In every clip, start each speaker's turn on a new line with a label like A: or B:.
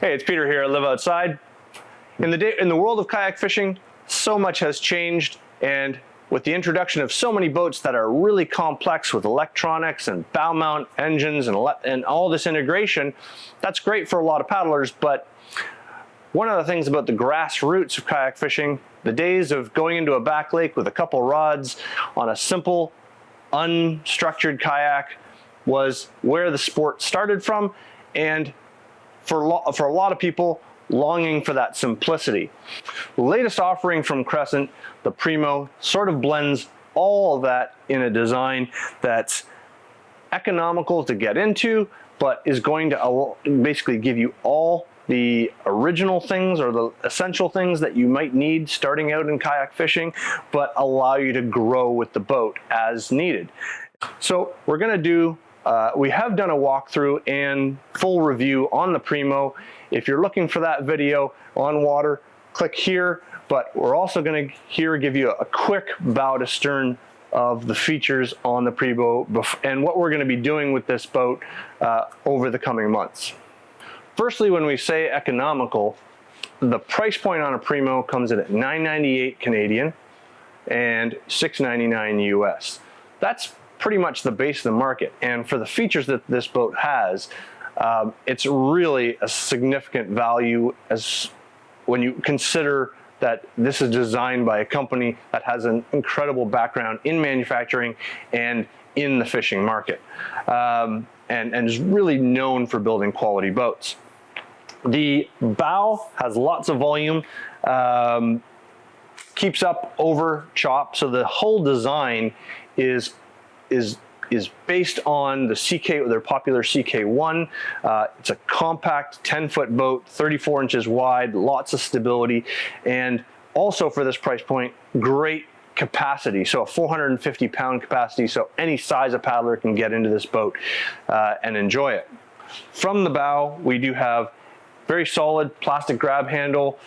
A: Hey, it's Peter here. I live outside. In the world of kayak fishing, so much has changed, and with the introduction of so many boats that are really complex with electronics and bow mount engines and all this integration, that's great for a lot of paddlers. But one of the things about the grassroots of kayak fishing, the days of going into a back lake with a couple rods on a simple, unstructured kayak, was where the sport started from, and for a lot of people, longing for that simplicity. The latest offering from Crescent, the Primo, sort of blends all of that in a design that's economical to get into, but is going to basically give you all the original things or the essential things that you might need starting out in kayak fishing, but allow you to grow with the boat as needed. So we're going to do we have done a walkthrough and full review on the Primo. If you're looking for that video on water, click here, but we're also going to give you a quick bow to stern of the features on the Primo and what we're going to be doing with this boat over the coming months. Firstly, when we say economical, the price point on a Primo comes in at $9.98 Canadian and $6.99 US. That's pretty much the base of the market, and for the features that this boat has, it's really a significant value as when you consider that this is designed by a company that has an incredible background in manufacturing and in the fishing market, and is really known for building quality boats. The bow has lots of volume, keeps up over chop, so the whole design is based on the CK, their popular CK1. It's a compact 10-foot boat, 34 inches wide, lots of stability, and also for this price point, great capacity. So a 450-pound capacity, so any size of paddler can get into this boat and enjoy it. From the bow, we do have very solid plastic grab handle,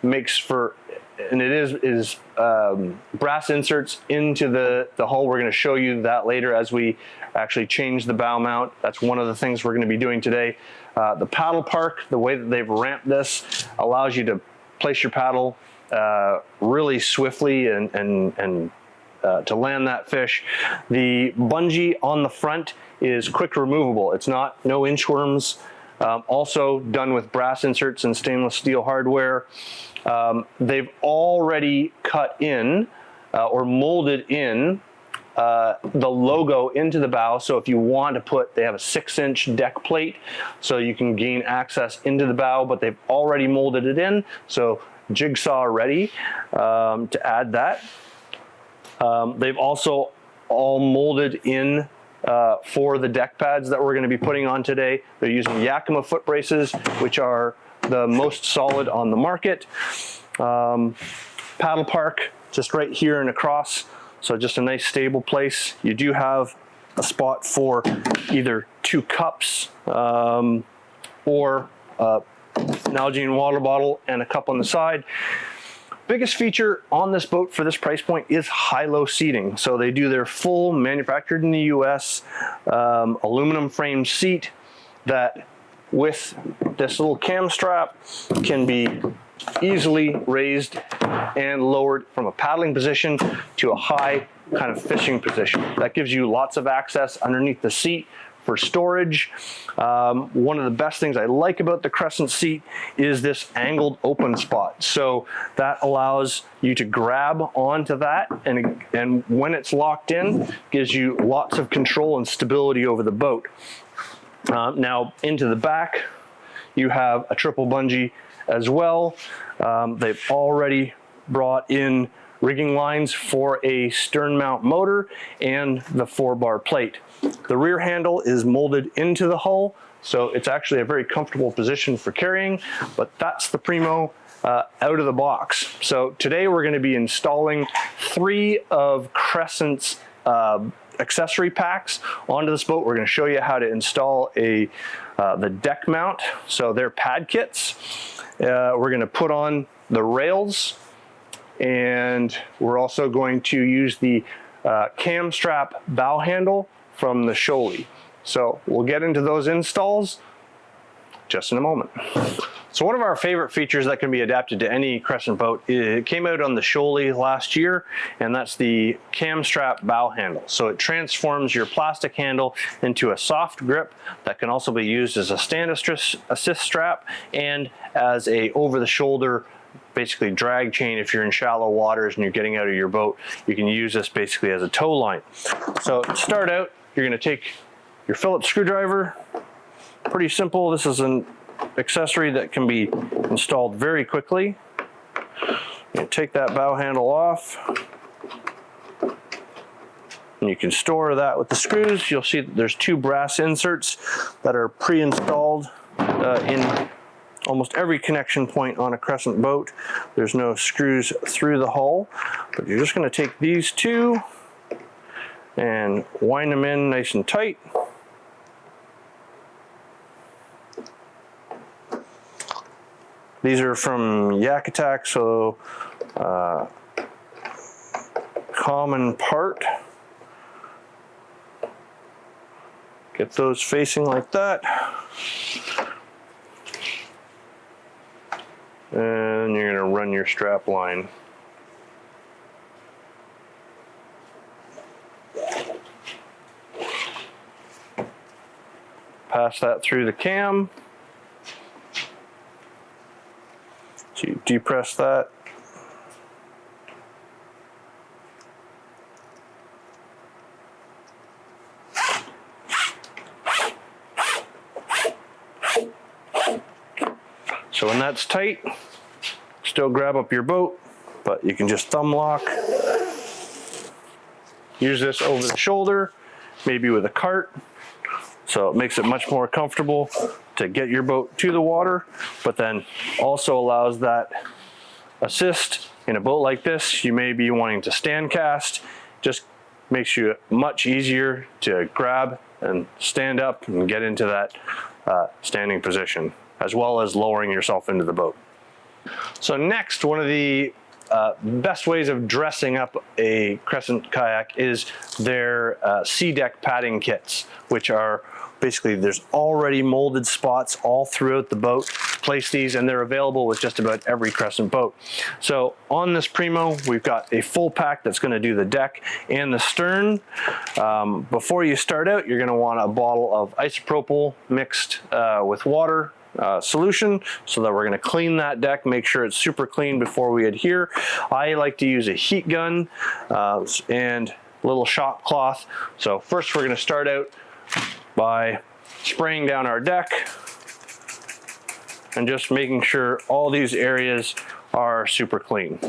A: makes for, and it is brass inserts into the hull. We're going to show you that later as we actually change the bow mount. That's one of the things we're going to be doing today. The paddle park, the way that they've ramped this, allows you to place your paddle really swiftly and to land that fish. The bungee on the front is quick removable. It's no inchworms. Also done with brass inserts and stainless steel hardware. They've already cut in or molded in the logo into the bow. So if you want to put, they have a 6-inch deck plate so you can gain access into the bow, but they've already molded it in. So jigsaw ready to add that. They've also all molded in for the deck pads that we're going to be putting on today. They're using Yakima foot braces, which are the most solid on the market. Paddle park just right here and across, so just a nice stable place. You do have a spot for either 2 cups or an Nalgene water bottle and a cup on the side. Biggest feature on this boat for this price point is high-low seating. So they do their full, manufactured in the US, aluminum frame seat that with this little cam strap can be easily raised and lowered from a paddling position to a high kind of fishing position. That gives you lots of access underneath the seat for storage. One of the best things I like about the Crescent seat is this angled open spot. So that allows you to grab onto that, and when it's locked in, gives you lots of control and stability over the boat. Now into the back, you have a triple bungee as well. They've already brought in rigging lines for a stern mount motor and the 4-bar plate. The rear handle is molded into the hull, so it's actually a very comfortable position for carrying, but that's the Primo out of the box. So today we're going to be installing 3 of Crescent's accessory packs onto this boat. We're going to show you how to install the deck mount, so they're pad kits. We're going to put on the rails, and we're also going to use the Camstrap bow handle from the Shoaly. So we'll get into those installs just in a moment. So one of our favorite features that can be adapted to any Crescent boat, it came out on the Shoaly last year, and that's the Camstrap Bow handle. So it transforms your plastic handle into a soft grip that can also be used as a stand assist strap and as a over-the-shoulder basically drag chain. If you're in shallow waters and you're getting out of your boat, you can use this basically as a tow line. So to start out, you're going to take your Phillips screwdriver. Pretty simple. This is an accessory that can be installed very quickly. You take that bow handle off, and you can store that with the screws. You'll see that there's 2 brass inserts that are pre-installed in almost every connection point on a Crescent boat. There's no screws through the hull, but you're just going to take these 2 and wind them in nice and tight. These are from Kayak, so common part. Get those facing like that. And you're going to run your strap line. Pass that through the cam. So you depress that. So when that's tight, still grab up your boat, but you can just thumb lock. Use this over the shoulder, maybe with a cart. So it makes it much more comfortable to get your boat to the water, but then also allows that assist. In a boat like this, you may be wanting to stand cast. Just makes you much easier to grab and stand up and get into that standing position, as well as lowering yourself into the boat. So next, one of the best ways of dressing up a Crescent kayak is their sea deck padding kits, which are basically, there's already molded spots all throughout the boat. Place these, and they're available with just about every Crescent boat. So on this Primo, we've got a full pack that's going to do the deck and the stern. Before you start out, you're going to want a bottle of isopropyl mixed with water solution, so that we're going to clean that deck, make sure it's super clean before we adhere. I like to use a heat gun and a little shop cloth. So first we're going to start out by spraying down our deck and just making sure all these areas are super clean.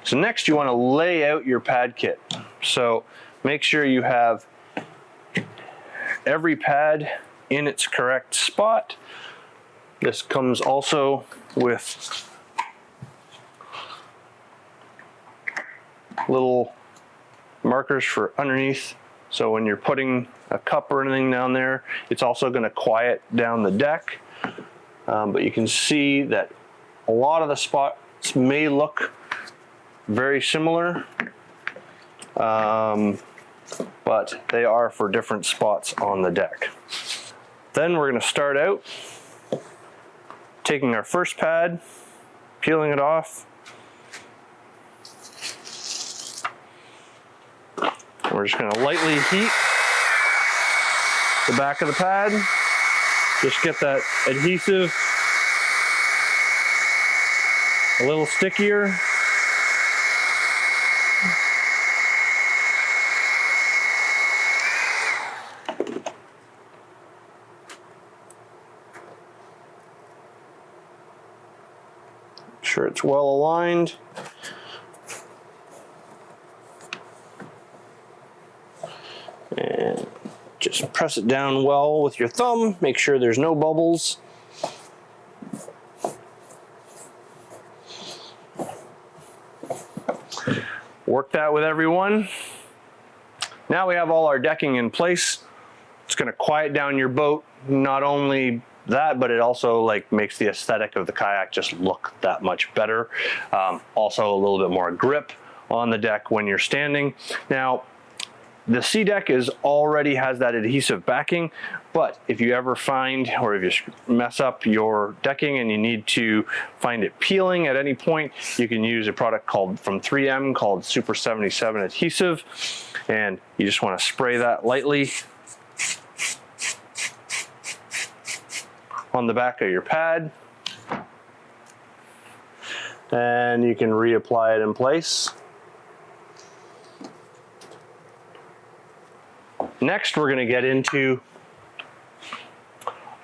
A: So next you want to lay out your pad kit. So make sure you have every pad in its correct spot. This comes also with little markers for underneath. So when you're putting a cup or anything down there, it's also going to quiet down the deck. But you can see that a lot of the spots may look very similar, but they are for different spots on the deck. Then we're going to start out taking our first pad, peeling it off. We're just going to lightly heat the back of the pad. Just get that adhesive a little stickier. Make sure it's well aligned. And just press it down well with your thumb. Make sure there's no bubbles. Work that with everyone. Now we have all our decking in place. It's going to quiet down your boat. Not only that, but it also makes the aesthetic of the kayak just look that much better. Also a little bit more grip on the deck when you're standing. Now, The C deck already has that adhesive backing, but if you ever find, or if you mess up your decking and you need to find it peeling at any point, you can use a product from 3M called Super 77 adhesive, and you just want to spray that lightly on the back of your pad, and you can reapply it in place. Next, we're going to get into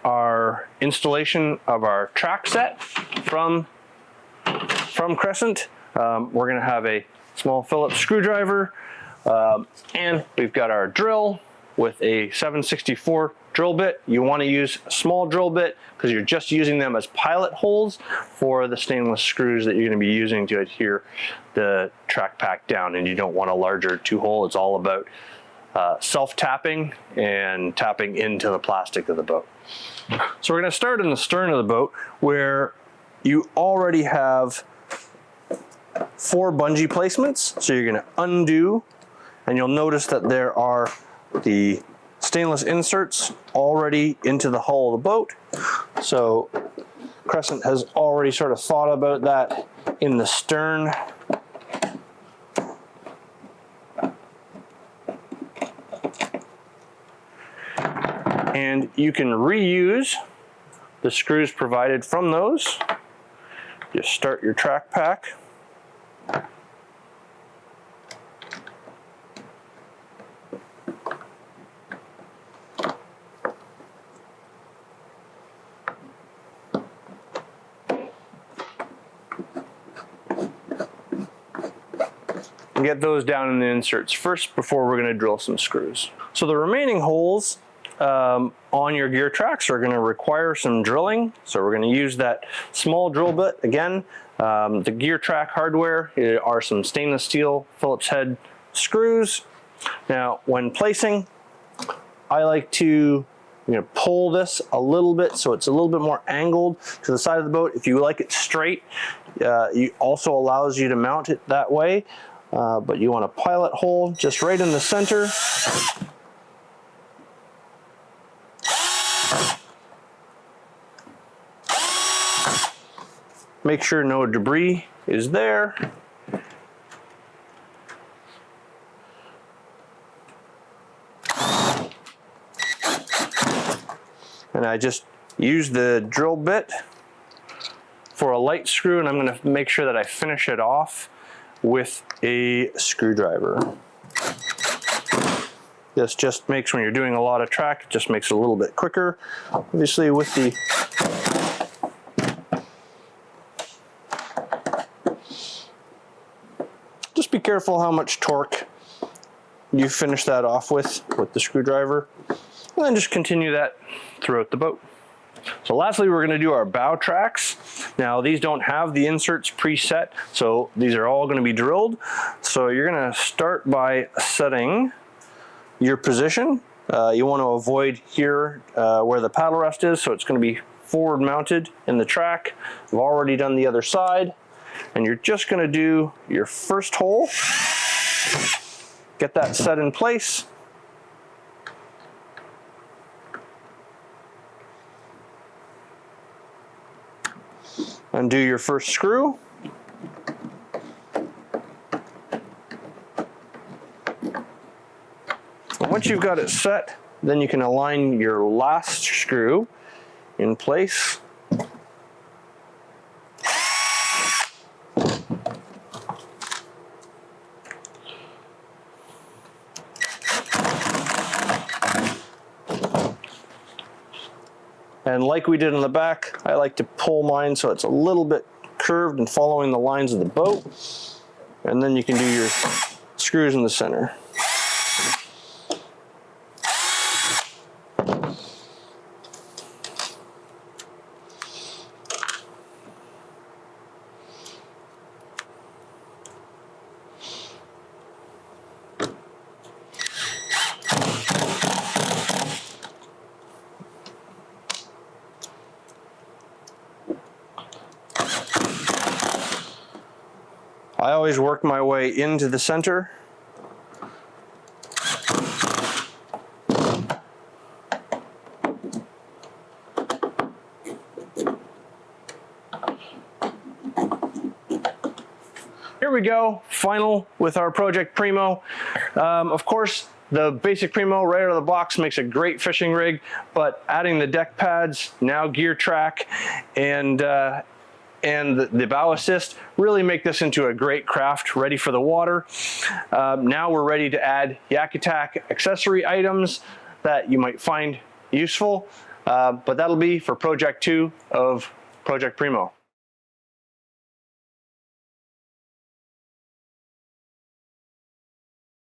A: our installation of our track set from Crescent. We're going to have a small Phillips screwdriver, and we've got our drill with a 7/64 drill bit. You want to use a small drill bit because you're just using them as pilot holes for the stainless screws that you're going to be using to adhere the track pack down, and you don't want a larger 2-hole. It's all about self-tapping and tapping into the plastic of the boat. So we're going to start in the stern of the boat where you already have 4 bungee placements. So you're going to undo, and you'll notice that there are the stainless inserts already into the hull of the boat. So Crescent has already sort of thought about that in the stern. And you can reuse the screws provided from those. Just start your track pack. And get those down in the inserts first before we're going to drill some screws. So the remaining holes on your gear tracks are going to require some drilling, so we're going to use that small drill bit again. The Geartrack hardware are some stainless steel Phillips head screws. Now when placing, I like to pull this a little bit so it's a little bit more angled to the side of the boat. If you like it straight, it also allows you to mount it that way, but you want a pilot hole just right in the center. Make sure no debris is there. And I just use the drill bit for a light screw, and I'm going to make sure that I finish it off with a screwdriver. This just makes, when you're doing a lot of track, it just makes it a little bit quicker. Obviously with the just be careful how much torque you finish that off with the screwdriver, and then just continue that throughout the boat. So lastly, we're going to do our bow tracks. Now these don't have the inserts preset, so these are all going to be drilled. So you're going to start by setting your position. You want to avoid here where the paddle rest is, so it's going to be forward mounted in the track. I've already done the other side. And you're just going to do your first hole, get that set in place, undo your first screw, and once you've got it set, then you can align your last screw in place. And like we did in the back, I like to pull mine so it's a little bit curved and following the lines of the boat. And then you can do your screws in the center. I always work my way into the center. here we go, final with our Project Primo. Of course, the basic Primo right out of the box makes a great fishing rig, but adding the deck pads, now Geartrack, and the bow assist really make this into a great craft ready for the water. Now we're ready to add Yak Attack accessory items that you might find useful, but that'll be for Project 2 of Project Primo.